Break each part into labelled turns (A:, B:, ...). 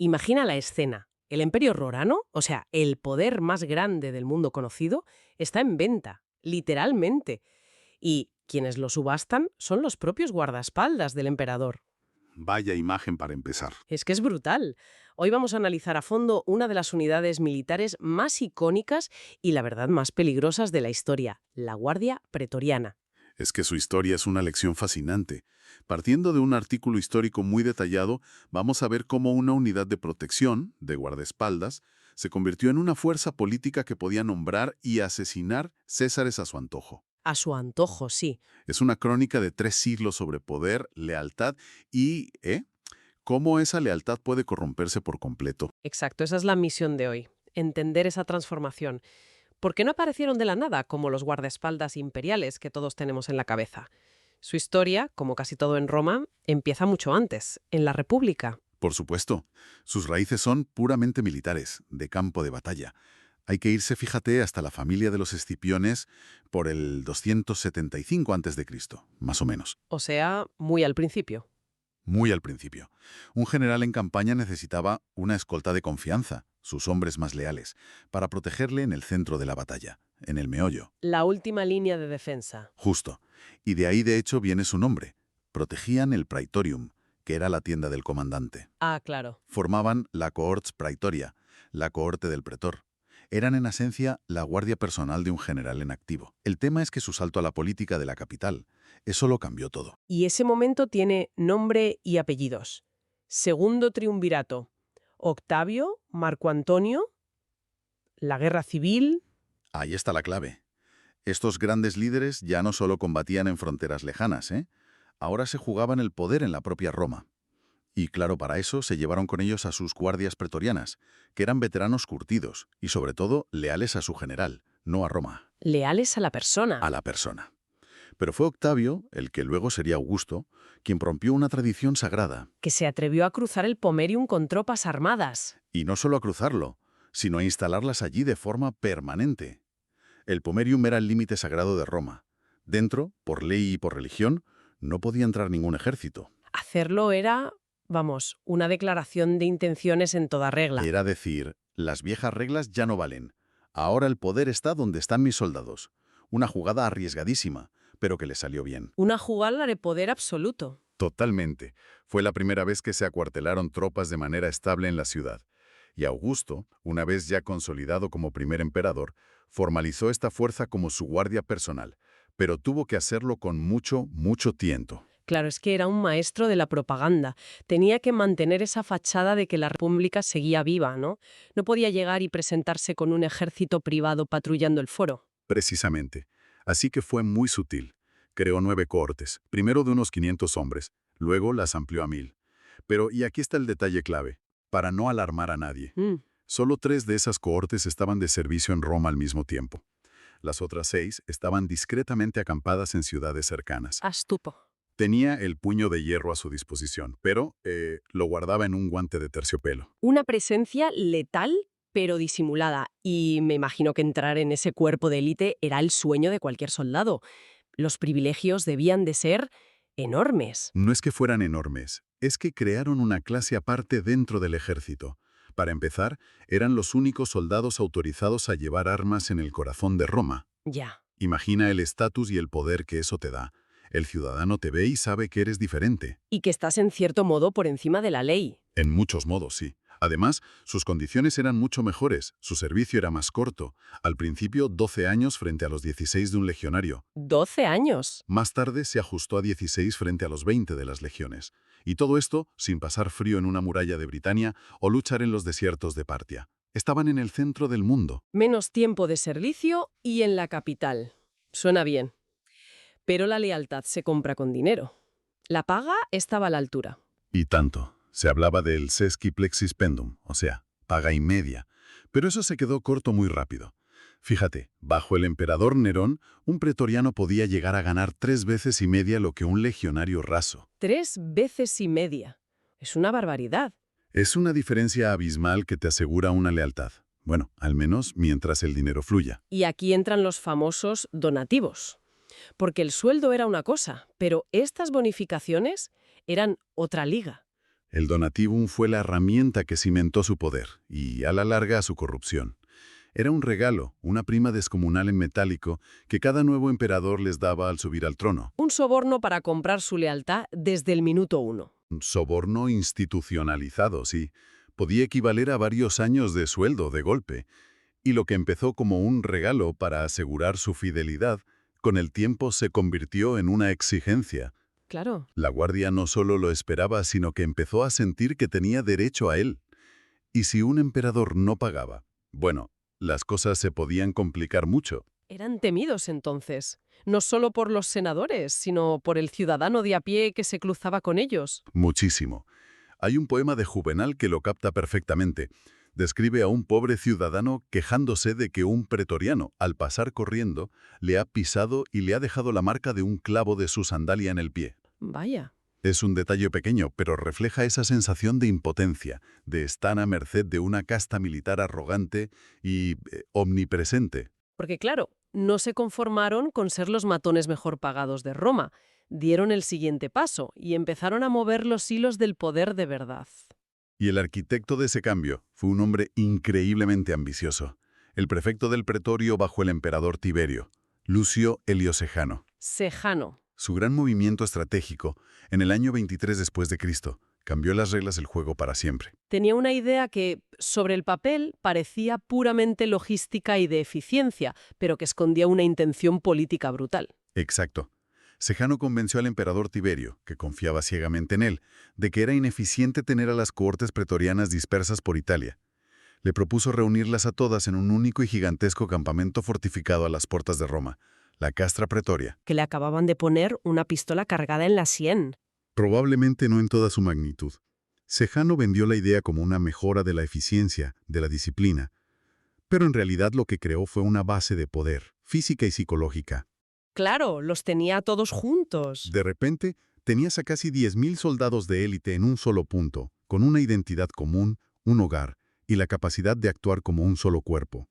A: Imagina la escena. El Imperio Romano, o sea, el poder más grande del mundo conocido, está en venta, literalmente. Y quienes lo subastan son los propios guardaespaldas del emperador.
B: Vaya imagen para empezar.
A: Es que es brutal. Hoy vamos a analizar a fondo una de las unidades militares más icónicas y la verdad más peligrosas de la historia, la Guardia Pretoriana.
B: Es que su historia es una lección fascinante. Partiendo de un artículo histórico muy detallado, vamos a ver cómo una unidad de protección, de guardaespaldas, se convirtió en una fuerza política que podía nombrar y asesinar césares a su antojo.
A: A su antojo, sí.
B: Es una crónica de 3 siglos sobre poder, lealtad y, cómo esa lealtad puede corromperse por completo.
A: Exacto, esa es la misión de hoy, entender esa transformación. ¿Por qué no aparecieron de la nada como los guardaespaldas imperiales que todos tenemos en la cabeza? Su historia, como casi todo en Roma, empieza mucho antes, en la República.
B: Por supuesto, sus raíces son puramente militares, de campo de batalla. Hay que irse, fíjate, hasta la familia de los Escipiones por el 275 a.C., más o menos.
A: O sea, muy al principio.
B: Muy al principio. Un general en campaña necesitaba una escolta de confianza, sus hombres más leales, para protegerle en el centro de la batalla, en el meollo.
A: La última línea de defensa.
B: Justo. Y de ahí, de hecho, viene su nombre. Protegían el Praetorium, que era la tienda del comandante.
A: Ah, claro.
B: Formaban la cohorts praetoria, la cohorte del pretor. Eran en esencia la guardia personal de un general en activo. El tema es que su salto a la política de la capital, eso lo cambió todo.
A: Y ese momento tiene nombre y apellidos. Segundo triunvirato. Octavio, Marco Antonio, la guerra civil.
B: Ahí está la clave. Estos grandes líderes ya no solo combatían en fronteras lejanas, ahora se jugaban el poder en la propia Roma. Y claro, para eso se llevaron con ellos a sus guardias pretorianas, que eran veteranos curtidos y sobre todo leales a su general, no a Roma,
A: Leales a la persona.
B: a la persona. Pero fue Octavio, el que luego sería Augusto, quien rompió una tradición sagrada.
A: Que se atrevió a cruzar el Pomerium con tropas armadas.
B: Y no solo a cruzarlo, sino a instalarlas allí de forma permanente. El Pomerium era el límite sagrado de Roma. Dentro, por ley y por religión, no podía entrar ningún ejército.
A: Hacerlo era, vamos, una declaración de intenciones en toda regla.
B: Era decir, las viejas reglas ya no valen. Ahora el poder está donde están mis soldados. Una jugada arriesgadísima, pero que le salió bien.
A: Una jugada de poder absoluto.
B: Totalmente. Fue la primera vez que se acuartelaron tropas de manera estable en la ciudad. Y Augusto, una vez ya consolidado como primer emperador, formalizó esta fuerza como su guardia personal, pero tuvo que hacerlo con mucho, mucho tiento.
A: Claro, es que era un maestro de la propaganda. Tenía que mantener esa fachada de que la República seguía viva, ¿no? No podía llegar y presentarse con un ejército privado patrullando el foro.
B: Precisamente. Así que fue muy sutil. Creó 9 cohortes, primero de unos 500 hombres, luego las amplió a 1000. Pero, y aquí está el detalle clave, para no alarmar a nadie. Solo 3 de esas cohortes estaban de servicio en Roma al mismo tiempo. Las otras 6 estaban discretamente acampadas en ciudades cercanas.
A: Astupo.
B: Tenía el puño de hierro a su disposición, pero lo guardaba en un guante de terciopelo.
A: Una presencia letal, pero disimulada. Y me imagino que entrar en ese cuerpo de élite era el sueño de cualquier soldado. Los privilegios debían de ser enormes.
B: No es que fueran enormes, es que crearon una clase aparte dentro del ejército. Para empezar, eran los únicos soldados autorizados a llevar armas en el corazón de Roma.
A: Ya.
B: Imagina el estatus y el poder que eso te da. El ciudadano te ve y sabe que eres diferente.
A: Y que estás en cierto modo por encima de la ley.
B: En muchos modos, sí. Además, sus condiciones eran mucho mejores, su servicio era más corto. Al principio, 12 años frente a los 16 de un legionario.
A: 12 años.
B: Más tarde se ajustó a 16 frente a los 20 de las legiones. Y todo esto sin pasar frío en una muralla de Britania o luchar en los desiertos de Partia. Estaban en el centro del mundo.
A: Menos tiempo de servicio y en la capital. Suena bien. Pero la lealtad se compra con dinero. La paga estaba a la altura.
B: Y tanto. Se hablaba del sesqui plexis pendum, o sea, paga y media. Pero eso se quedó corto muy rápido. Fíjate, bajo el emperador Nerón, un pretoriano podía llegar a ganar 3 veces y media lo que un legionario raso.
A: 3 veces y media. Es una barbaridad.
B: Es una diferencia abismal que te asegura una lealtad. Bueno, al menos mientras el dinero fluya.
A: Y aquí entran los famosos donativos. Porque el sueldo era una cosa, pero estas bonificaciones eran otra liga.
B: El donativum fue la herramienta que cimentó su poder y, a la larga, su corrupción. Era un regalo, una prima descomunal en metálico, que cada nuevo emperador les daba al subir al trono.
A: Un soborno para comprar su lealtad desde el minuto 1.
B: Un soborno institucionalizado, sí. Podía equivaler a varios años de sueldo de golpe. Y lo que empezó como un regalo para asegurar su fidelidad, con el tiempo se convirtió en una exigencia.
A: Claro.
B: La guardia no solo lo esperaba, sino que empezó a sentir que tenía derecho a él. Y si un emperador no pagaba, bueno, las cosas se podían complicar mucho.
A: Eran temidos entonces, no solo por los senadores, sino por el ciudadano de a pie que se cruzaba con ellos.
B: Muchísimo. Hay un poema de Juvenal que lo capta perfectamente. Describe a un pobre ciudadano quejándose de que un pretoriano, al pasar corriendo, le ha pisado y le ha dejado la marca de un clavo de su sandalia en el pie.
A: Vaya.
B: Es un detalle pequeño, pero refleja esa sensación de impotencia, de estar a merced de una casta militar arrogante y omnipresente.
A: Porque claro, no se conformaron con ser los matones mejor pagados de Roma. Dieron el siguiente paso y empezaron a mover los hilos del poder de verdad.
B: Y el arquitecto de ese cambio fue un hombre increíblemente ambicioso, el prefecto del pretorio bajo el emperador Tiberio, Lucio Elio Sejano.
A: Sejano.
B: Su gran movimiento estratégico, en el año 23 después de Cristo, cambió las reglas del juego para siempre.
A: Tenía una idea que, sobre el papel, parecía puramente logística y de eficiencia, pero que escondía una intención política brutal.
B: Exacto. Sejano convenció al emperador Tiberio, que confiaba ciegamente en él, de que era ineficiente tener a las cohortes pretorianas dispersas por Italia. Le propuso reunirlas a todas en un único y gigantesco campamento fortificado a las puertas de Roma, la Castra Pretoria.
A: Que le acababan de poner una pistola cargada en la sien.
B: Probablemente no en toda su magnitud. Sejano vendió la idea como una mejora de la eficiencia, de la disciplina, pero en realidad lo que creó fue una base de poder, física y psicológica.
A: Claro, los tenía todos juntos.
B: De repente, tenías a casi 10.000 soldados de élite en un solo punto, con una identidad común, un hogar y la capacidad de actuar como un solo cuerpo.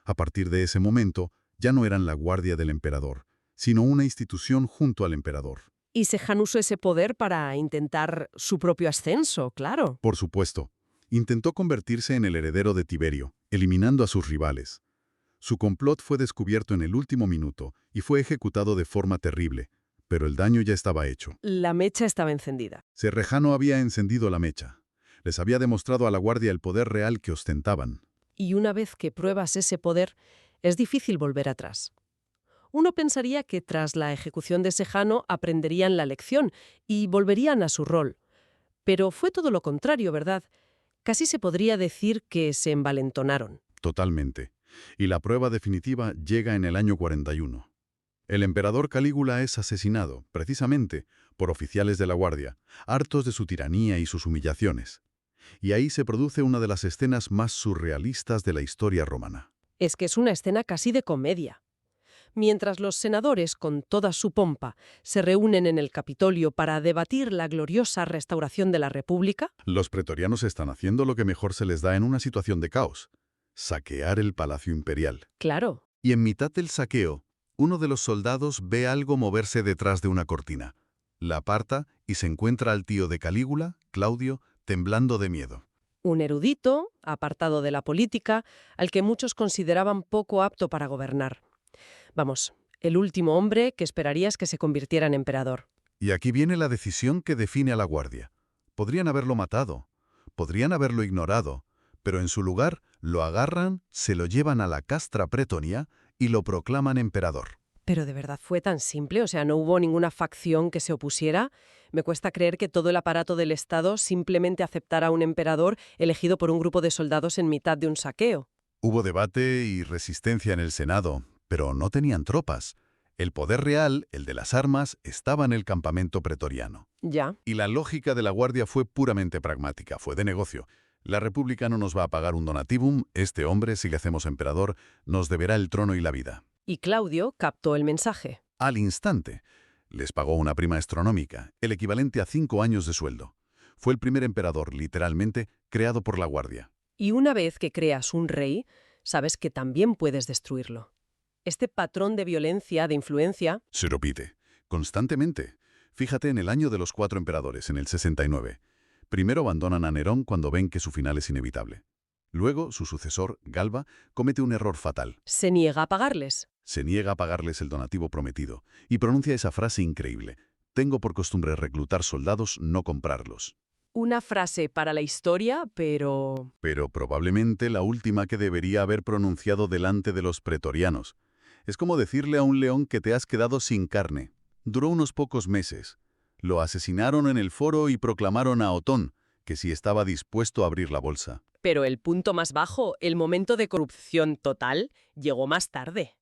B: A partir de ese momento, ya no eran la guardia del emperador, sino una institución junto al emperador.
A: Y Sejano usó ese poder para intentar su propio ascenso, claro.
B: Por supuesto, intentó convertirse en el heredero de Tiberio, eliminando a sus rivales. Su complot fue descubierto en el último minuto y fue ejecutado de forma terrible, pero el daño ya estaba hecho.
A: La mecha estaba encendida.
B: Sejano había encendido la mecha. Les había demostrado a la guardia el poder real que ostentaban.
A: Y una vez que pruebas ese poder, es difícil volver atrás. Uno pensaría que tras la ejecución de Sejano aprenderían la lección y volverían a su rol. Pero fue todo lo contrario, ¿verdad? Casi se podría decir que se envalentonaron.
B: Totalmente. Y la prueba definitiva llega en el año 41. El emperador Calígula es asesinado, precisamente, por oficiales de la guardia, hartos de su tiranía y sus humillaciones. Y ahí se produce una de las escenas más surrealistas de la historia romana.
A: Es que es una escena casi de comedia. Mientras los senadores, con toda su pompa, se reúnen en el Capitolio para debatir la gloriosa restauración de la República,
B: los pretorianos están haciendo lo que mejor se les da en una situación de caos: saquear el palacio imperial.
A: claro.
B: Y en mitad del saqueo, uno de los soldados ve algo moverse detrás de una cortina. La aparta y se encuentra al tío de Calígula, Claudio, temblando de miedo.
A: Un erudito, apartado de la política, al que muchos consideraban poco apto para gobernar. Vamos, el último hombre que esperarías que se convirtiera en emperador.
B: Y aquí viene la decisión que define a la guardia. Podrían haberlo matado, podrían haberlo ignorado, pero en su lugar lo agarran, se lo llevan a la Castra Pretoria y lo proclaman emperador.
A: Pero ¿de verdad fue tan simple? O sea, ¿no hubo ninguna facción que se opusiera? Me cuesta creer que todo el aparato del Estado simplemente aceptara a un emperador elegido por un grupo de soldados en mitad de un saqueo.
B: Hubo debate y resistencia en el Senado, pero no tenían tropas. El poder real, el de las armas, estaba en el campamento pretoriano.
A: Ya.
B: Y la lógica de la guardia fue puramente pragmática, fue de negocio. La República no nos va a pagar un donativum, este hombre, si le hacemos emperador, nos deberá el trono y la vida.
A: Y Claudio captó el mensaje.
B: Al instante, les pagó una prima astronómica, el equivalente a 5 años de sueldo. Fue el primer emperador, literalmente, creado por la guardia.
A: Y una vez que creas un rey, sabes que también puedes destruirlo. Este patrón de violencia, de influencia,
B: Se repite, constantemente. Fíjate en el año de los 4 emperadores, en el 69. Primero abandonan a Nerón cuando ven que su final es inevitable. Luego, su sucesor, Galba, comete un error fatal.
A: ¿Se niega a pagarles?
B: Se niega a pagarles el donativo prometido y pronuncia esa frase increíble: «Tengo por costumbre reclutar soldados, no comprarlos».
A: Una frase para la historia, pero...
B: Pero probablemente la última que debería haber pronunciado delante de los pretorianos. Es como decirle a un león que te has quedado sin carne. Duró unos pocos meses. Lo asesinaron en el foro y proclamaron a Otón que si estaba dispuesto a abrir la bolsa.
A: Pero el punto más bajo, el momento de corrupción total, llegó más tarde.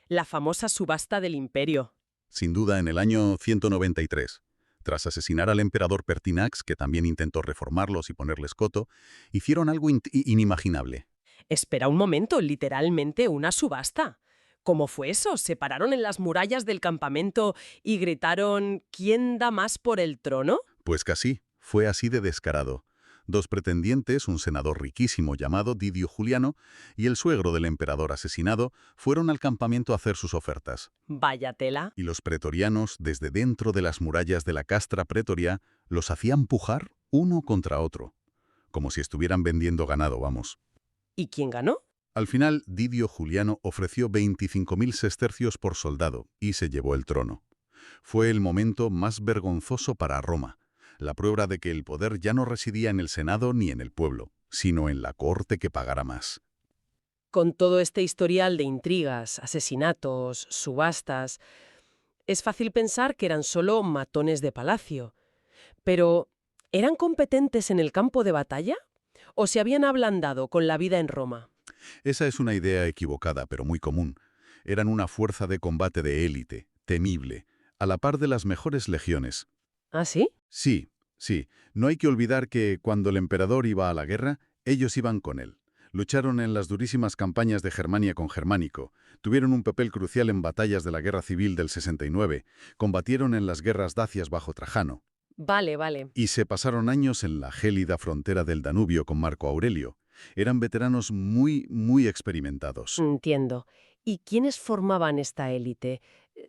A: La famosa subasta del imperio.
B: Sin duda, en el año 193. Tras asesinar al emperador Pertinax, que también intentó reformarlos y ponerles coto, hicieron algo inimaginable.
A: Espera un momento, literalmente una subasta. ¿Cómo fue eso? ¿Se pararon en las murallas del campamento y gritaron «¿Quién da más por el trono?»
B: Pues casi, fue así de descarado. Dos pretendientes, un senador riquísimo llamado Didio Juliano y el suegro del emperador asesinado, fueron al campamento a hacer sus ofertas.
A: Vaya tela.
B: Y los pretorianos, desde dentro de las murallas de la castra pretoria, los hacían pujar uno contra otro. Como si estuvieran vendiendo ganado, vamos.
A: ¿Y quién ganó?
B: Al final, Didio Juliano ofreció 25.000 sestercios por soldado y se llevó el trono. Fue el momento más vergonzoso para Roma, la prueba de que el poder ya no residía en el Senado ni en el pueblo, sino en la corte que pagara más.
A: Con todo este historial de intrigas, asesinatos, subastas, es fácil pensar que eran solo matones de palacio. Pero, ¿eran competentes en el campo de batalla? ¿O se habían ablandado con la vida en Roma?
B: Esa es una idea equivocada, pero muy común. Eran una fuerza de combate de élite, temible, a la par de las mejores legiones.
A: ¿Ah, sí?
B: Sí. No hay que olvidar que cuando el emperador iba a la guerra, ellos iban con él. Lucharon en las durísimas campañas de Germania con Germánico, tuvieron un papel crucial en batallas de la Guerra Civil del 69, combatieron en las guerras dacias bajo Trajano.
A: Vale.
B: Y se pasaron años en la gélida frontera del Danubio con Marco Aurelio. Eran veteranos muy experimentados.
A: Entiendo. ¿Y quiénes formaban esta élite?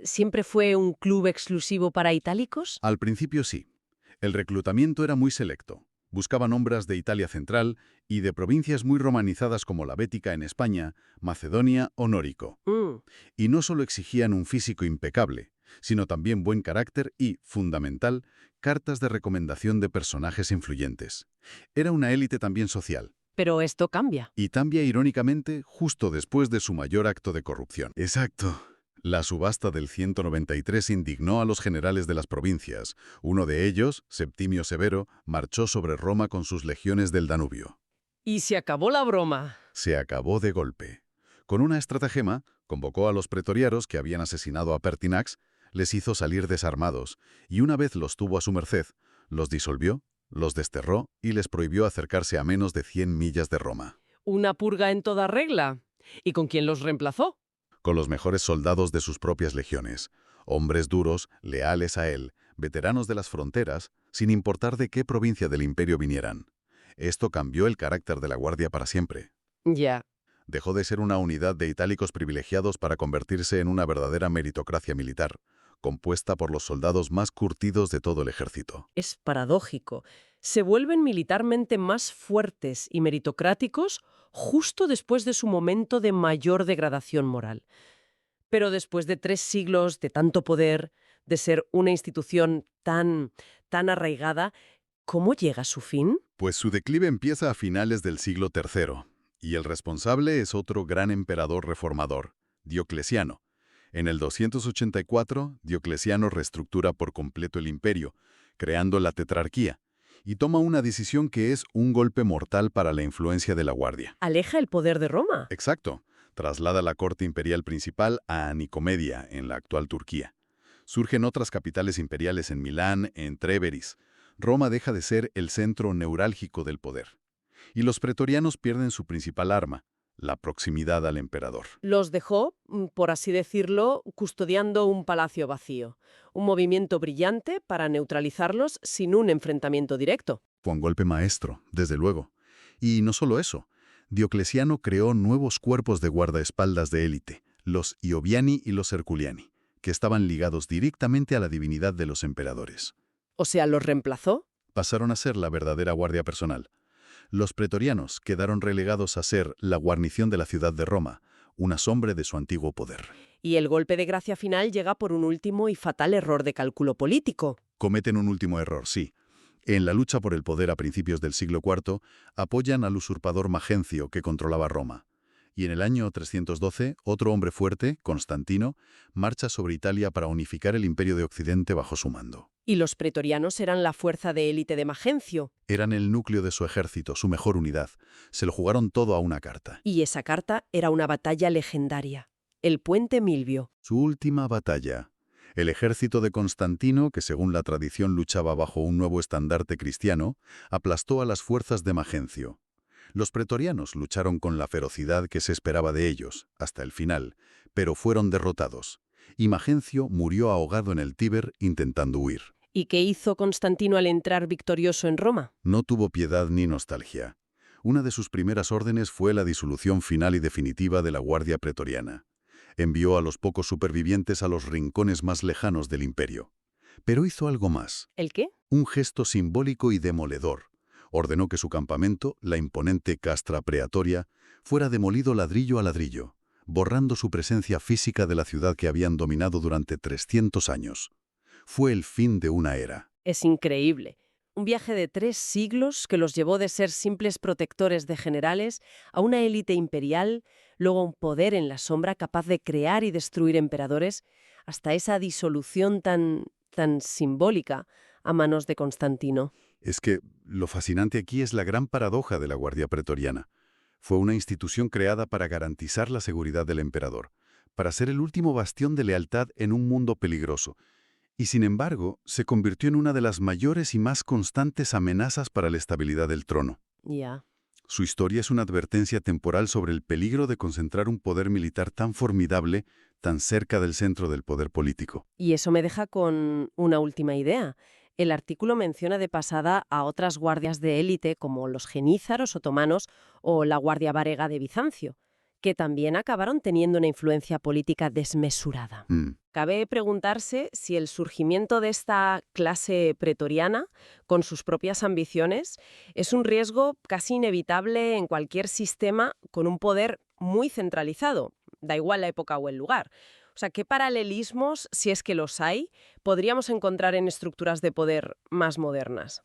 A: ¿Siempre fue un club exclusivo para itálicos?
B: Al principio sí. El reclutamiento era muy selecto. Buscaban hombres de Italia Central y de provincias muy romanizadas como la Bética en España, Macedonia o Nórico. Y no solo exigían un físico impecable, sino también buen carácter y, fundamental, cartas de recomendación de personajes influyentes. Era una élite también social.
A: Pero esto cambia.
B: Y cambia irónicamente justo después de su mayor acto de corrupción. Exacto. La subasta del 193 indignó a los generales de las provincias. Uno de ellos, Septimio Severo, marchó sobre Roma con sus legiones del Danubio.
A: Y se acabó la broma.
B: Se acabó de golpe. Con una estratagema, convocó a los pretorianos que habían asesinado a Pertinax, les hizo salir desarmados, y una vez los tuvo a su merced, los disolvió, los desterró y les prohibió acercarse a menos de 100 millas de Roma.
A: Una purga en toda regla. ¿Y con quién los reemplazó?
B: Con los mejores soldados de sus propias legiones, hombres duros, leales a él, veteranos de las fronteras, sin importar de qué provincia del imperio vinieran. Esto cambió el carácter de la guardia para siempre.
A: Ya.
B: Dejó de ser una unidad de itálicos privilegiados para convertirse en una verdadera meritocracia militar, compuesta por los soldados más curtidos de todo el ejército.
A: Es paradójico. Se vuelven militarmente más fuertes y meritocráticos justo después de su momento de mayor degradación moral. Pero después de 3 siglos de tanto poder, de ser una institución tan arraigada, ¿cómo llega a su fin?
B: Pues su declive empieza a finales del siglo III, y el responsable es otro gran emperador reformador, Diocleciano. En el 284, Diocleciano reestructura por completo el imperio, creando la tetrarquía, y toma una decisión que es un golpe mortal para la influencia de la Guardia.
A: Aleja el poder de Roma.
B: Exacto. Traslada la corte imperial principal a Nicomedia, en la actual Turquía. Surgen otras capitales imperiales en Milán, en Tréveris. Roma deja de ser el centro neurálgico del poder. Y los pretorianos pierden su principal arma, la proximidad al emperador.
A: Los dejó, por así decirlo, custodiando un palacio vacío. Un movimiento brillante para neutralizarlos sin un enfrentamiento directo.
B: Fue un golpe maestro, desde luego. Y no solo eso. Diocleciano creó nuevos cuerpos de guardaespaldas de élite, los Ioviani y los Herculiani, que estaban ligados directamente a la divinidad de los emperadores.
A: O sea, ¿los reemplazó?
B: pasaron a ser la verdadera guardia personal. Los pretorianos quedaron relegados a ser la guarnición de la ciudad de Roma, una sombra de su antiguo poder.
A: Y el golpe de gracia final llega por un último y fatal error de cálculo político.
B: Cometen un último error, sí. En la lucha por el poder a principios del siglo IV, apoyan al usurpador Magencio que controlaba Roma. Y en el año 312, otro hombre fuerte, Constantino, marcha sobre Italia para unificar el imperio de Occidente bajo su mando.
A: Y los pretorianos eran la fuerza de élite de Magencio.
B: Eran el núcleo de su ejército, su mejor unidad. Se lo jugaron todo a una carta.
A: Y esa carta era una batalla legendaria. El Puente Milvio.
B: Su última batalla. El ejército de Constantino, que según la tradición luchaba bajo un nuevo estandarte cristiano, aplastó a las fuerzas de Magencio. Los pretorianos lucharon con la ferocidad que se esperaba de ellos, hasta el final, pero fueron derrotados. Y Magencio murió ahogado en el Tíber intentando huir.
A: ¿Y qué hizo Constantino al entrar victorioso en Roma?
B: No tuvo piedad ni nostalgia. Una de sus primeras órdenes fue la disolución final y definitiva de la Guardia Pretoriana. Envió a los pocos supervivientes a los rincones más lejanos del imperio. Pero hizo algo más.
A: ¿El qué?
B: Un gesto simbólico y demoledor. Ordenó que su campamento, la imponente Castra Praetoria, fuera demolido ladrillo a ladrillo, borrando su presencia física de la ciudad que habían dominado durante 300 años. Fue el fin de una era.
A: Es increíble. Un viaje de 3 siglos que los llevó de ser simples protectores de generales a una élite imperial, luego a un poder en la sombra capaz de crear y destruir emperadores, hasta esa disolución tan simbólica a manos de Constantino.
B: Es que lo fascinante aquí es la gran paradoja de la Guardia Pretoriana. Fue una institución creada para garantizar la seguridad del emperador, para ser el último bastión de lealtad en un mundo peligroso. Y sin embargo, se convirtió en una de las mayores y más constantes amenazas para la estabilidad del trono.
A: Ya.
B: Su historia es una advertencia temporal sobre el peligro de concentrar un poder militar tan formidable, tan cerca del centro del poder político.
A: Y eso me deja con una última idea. El artículo menciona de pasada a otras guardias de élite como los genízaros otomanos o la Guardia Varega de Bizancio, que también acabaron teniendo una influencia política desmesurada. Cabe preguntarse si el surgimiento de esta clase pretoriana, con sus propias ambiciones, es un riesgo casi inevitable en cualquier sistema con un poder muy centralizado, da igual la época o el lugar. O sea, ¿qué paralelismos, si es que los hay, podríamos encontrar en estructuras de poder más modernas?